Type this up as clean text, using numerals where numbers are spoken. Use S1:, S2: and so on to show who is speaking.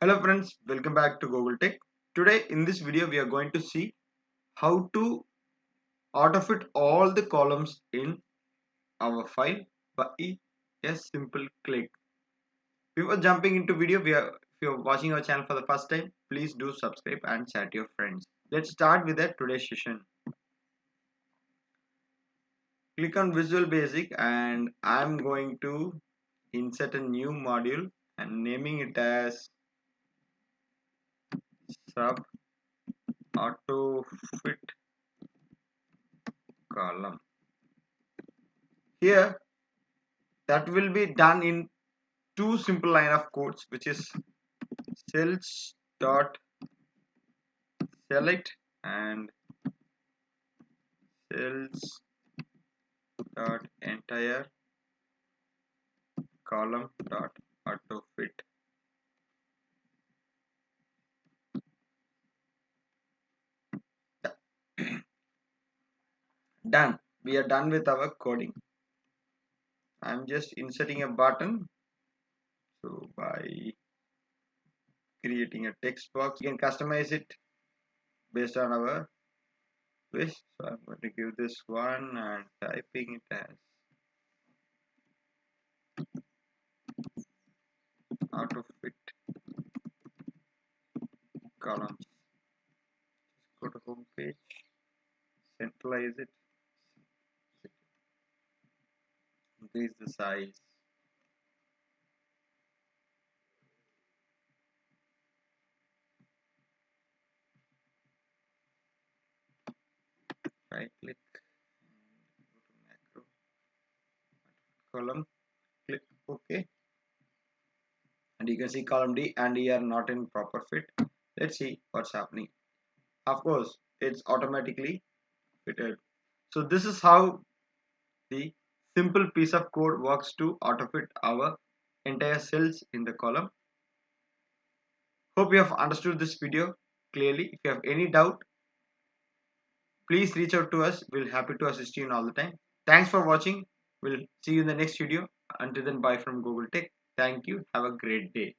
S1: Hello friends, welcome back to Google Tech. Today in this video we are going to see how to auto-fit all the columns in our file by a simple click. Before jumping into video, if you're watching our channel for the first time, please do subscribe and chat your friends. Let's start with the today's session. Click on Visual Basic and I'm going to insert a new module and naming it as sub auto fit column. Here that will be done in two simple line of codes, which is cells dot select and cells dot entire column dot auto fit. Done. We are done with our coding. I'm just inserting a button. So by creating a text box, you can customize it based on our wish. So I'm going to give this one and typing it as auto fit columns. Go to home page, centralize it, increase the size. Right click and go to macro column, click OK, and you can see column D and E are not in proper fit. Let's see what's happening. Of course, it's automatically fitted. So this is how the simple piece of code works to auto fit our entire cells in the column. Hope you have understood this video clearly. If you have any doubt, please reach out to us. We'll happy to assist you in all the time. Thanks for watching. We'll see you in the next video. Until then, bye from Google Tech. Thank you. Have a great day.